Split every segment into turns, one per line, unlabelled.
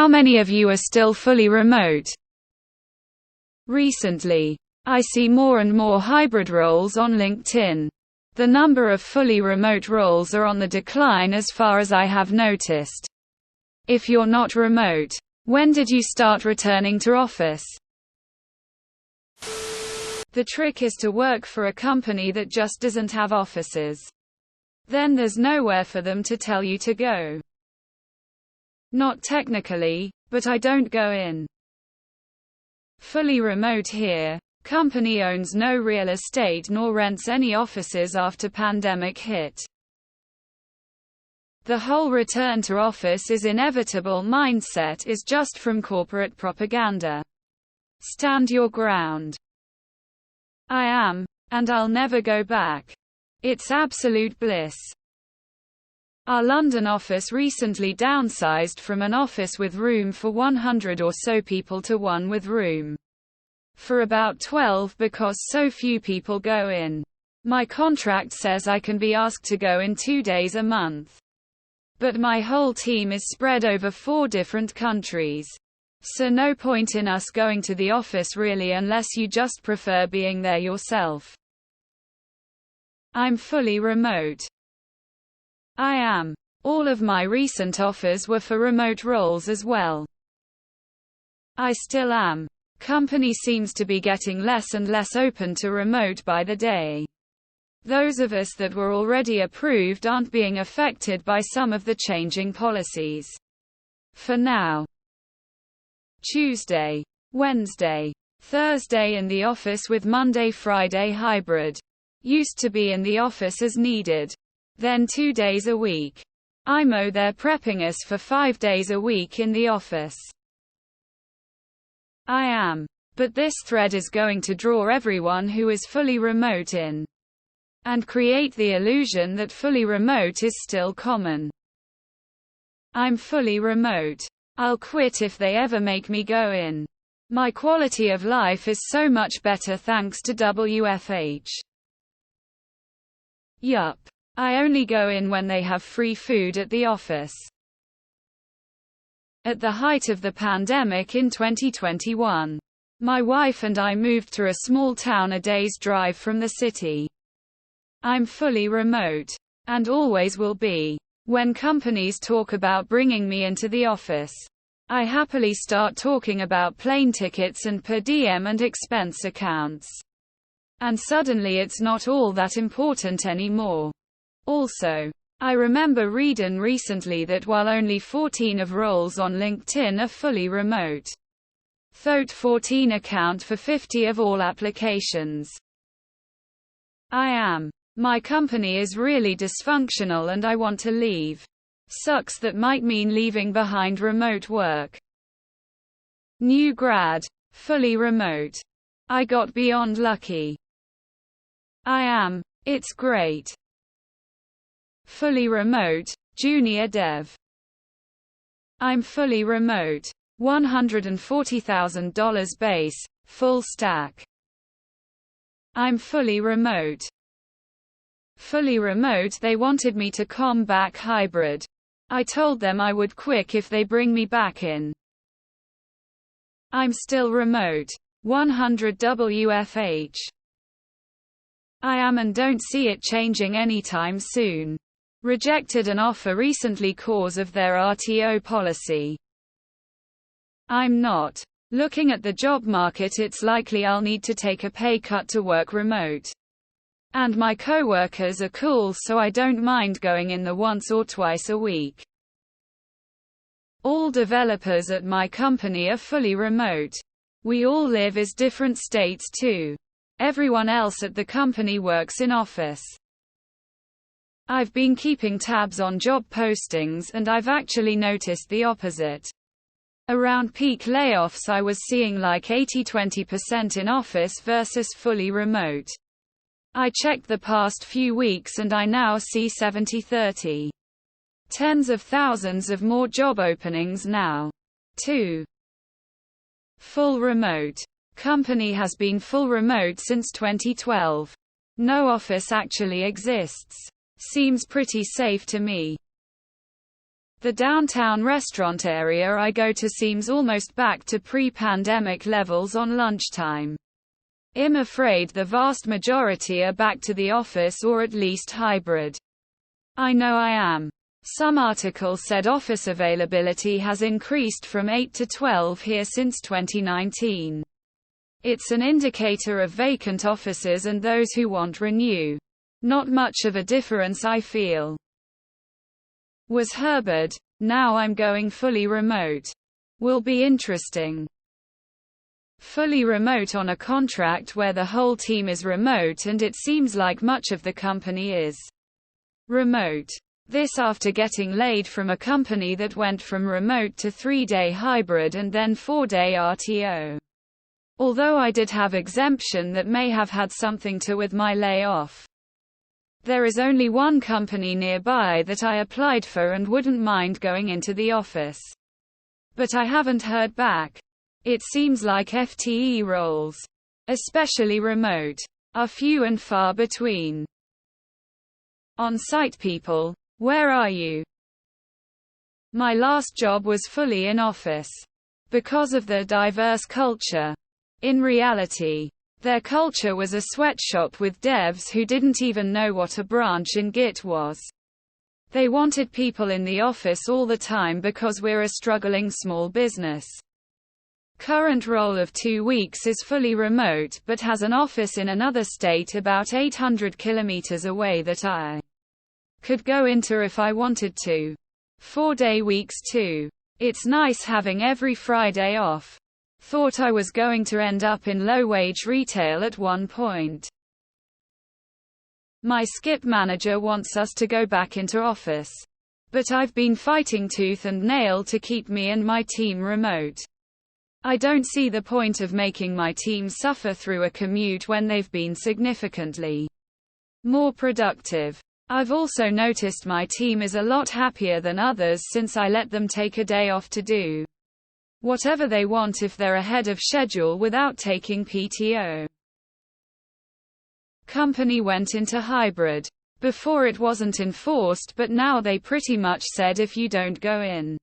How many of you are still fully remote? Recently, I see more and more hybrid roles on LinkedIn. The number of fully remote roles are on the decline as far as I have noticed. If you're not remote, when did you start returning to office? The trick is to work for a company that just doesn't have offices. Then there's nowhere for them to tell you to go. Not technically, but I don't go in. Fully remote here. Company owns no real estate nor rents any offices after pandemic hit. The whole return to office is inevitable mindset is just from corporate propaganda. Stand your ground. I am, and I'll never go back. It's absolute bliss. Our London office recently downsized from an office with room for 100 or so people to one with room for about 12 because so few people go in. My contract says I can be asked to go in 2 days a month. But my whole team is spread over 4 different countries. So no point in us going to the office really unless you just prefer being there yourself. I'm fully remote. I am. All of my recent offers were for remote roles as well. I still am. Company seems to be getting less and less open to remote by the day. Those of us that were already approved aren't being affected by some of the changing policies. For now. Tuesday, Wednesday, Thursday in the office with Monday, Friday hybrid. Used to be in the office as needed. Then 2 days a week. IMO they're prepping us for 5 days a week in the office. I am. But this thread is going to draw everyone who is fully remote in. And create the illusion that fully remote is still common. I'm fully remote. I'll quit if they ever make me go in. My quality of life is so much better thanks to WFH. Yup. I only go in when they have free food at the office. At the height of the pandemic in 2021, my wife and I moved to a small town a day's drive from the city. I'm fully remote. And always will be. When companies talk about bringing me into the office, I happily start talking about plane tickets and per diem and expense accounts. And suddenly it's not all that important anymore. Also, I remember reading recently that while only 14 of roles on LinkedIn are fully remote, those 14 account for 50 of all applications. I am. My company is really dysfunctional and I want to leave. Sucks that might mean leaving behind remote work. New grad. Fully remote. I got beyond lucky. I am. It's great. Fully remote, junior dev. I'm fully remote. $140,000 base, full stack. I'm fully remote. Fully remote they wanted me to come back hybrid. I told them I would quit if they bring me back in. I'm still remote. 100 WFH. I am and don't see it changing anytime soon. Rejected an offer recently cause of their RTO policy. I'm not. Looking at the job market, it's likely I'll need to take a pay cut to work remote. And my coworkers are cool, so I don't mind going in the once or twice a week. All developers at my company are fully remote. We all live in different states too. Everyone else at the company works in office. I've been keeping tabs on job postings and I've actually noticed the opposite. Around peak layoffs I was seeing like 80-20% in office versus fully remote. I checked the past few weeks and I now see 70-30. Tens of thousands of more job openings now. 2. Full remote. Company has been full remote since 2012. No office actually exists. Seems pretty safe to me. The downtown restaurant area I go to seems almost back to pre-pandemic levels on lunchtime. I'm afraid the vast majority are back to the office or at least hybrid. I know I am. Some article said office availability has increased from 8 to 12 here since 2019. It's an indicator of vacant offices and those who want renew. Not much of a difference I feel. Was Herbert, now I'm going fully remote. Will be interesting. Fully remote on a contract where the whole team is remote and it seems like much of the company is remote. This after getting laid from a company that went from remote to 3-day hybrid and then 4-day RTO. Although I did have exemption that may have had something to with my layoff. There is only one company nearby that I applied for and wouldn't mind going into the office. But I haven't heard back. It seems like FTE roles, especially remote, are few and far between. On-site people, where are you? My last job was fully in office. Because of the diverse culture. In reality, their culture was a sweatshop with devs who didn't even know what a branch in Git was. They wanted people in the office all the time because we're a struggling small business. Current role of 2 weeks is fully remote but has an office in another state about 800 kilometers away that I could go into if I wanted to. 4-day weeks too. It's nice having every Friday off. Thought I was going to end up in low-wage retail at one point. My skip manager wants us to go back into office. But I've been fighting tooth and nail to keep me and my team remote. I don't see the point of making my team suffer through a commute when they've been significantly more productive. I've also noticed my team is a lot happier than others since I let them take a day off to do whatever they want if they're ahead of schedule without taking PTO. Company went into hybrid. Before it wasn't enforced, but now they pretty much said if you don't go in,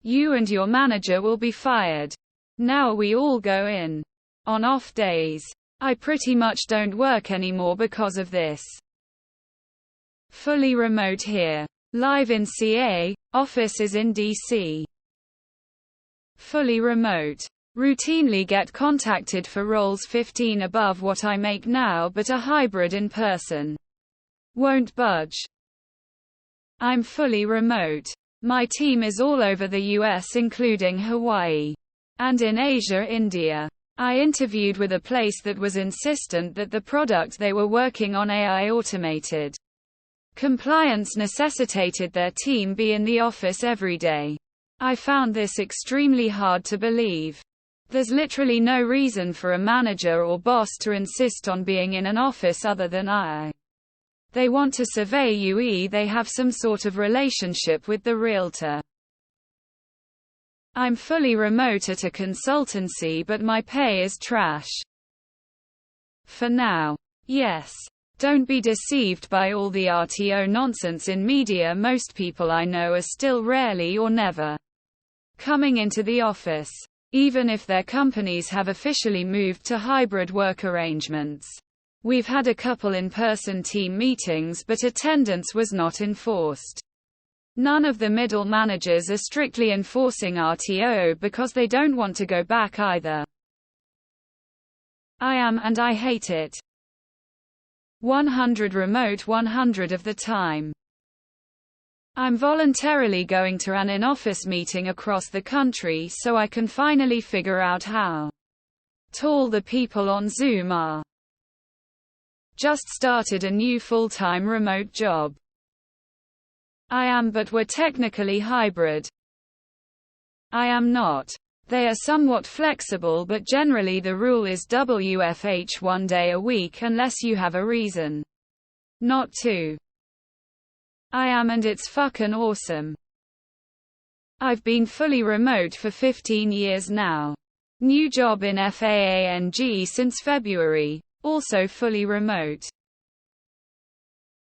you and your manager will be fired. Now we all go in. On off days. I pretty much don't work anymore because of this. Fully remote here. Live in CA, office is in DC. Fully remote. Routinely get contacted for roles 15 above what I make now but a hybrid in person. Won't budge. I'm fully remote. My team is all over the US including Hawaii. And in Asia, India. I interviewed with a place that was insistent that the product they were working on AI automated. Compliance necessitated their team be in the office every day. I found this extremely hard to believe. There's literally no reason for a manager or boss to insist on being in an office other than they want to survey you, they have some sort of relationship with the realtor. I'm fully remote at a consultancy but my pay is trash. For now. Yes. Don't be deceived by all the RTO nonsense in media. Most people I know are still rarely or never coming into the office, even if their companies have officially moved to hybrid work arrangements. We've had a couple in-person team meetings but attendance was not enforced. None of the middle managers are strictly enforcing RTO because they don't want to go back either. I am and I hate it. 100 remote 100 of the time. I'm voluntarily going to an in-office meeting across the country so I can finally figure out how tall the people on Zoom are. Just started a new full-time remote job. I am but we're technically hybrid. I am not. They are somewhat flexible but generally the rule is WFH 1 day a week unless you have a reason not to. I am and it's fucking awesome. I've been fully remote for 15 years now. New job in FAANG since February, also fully remote.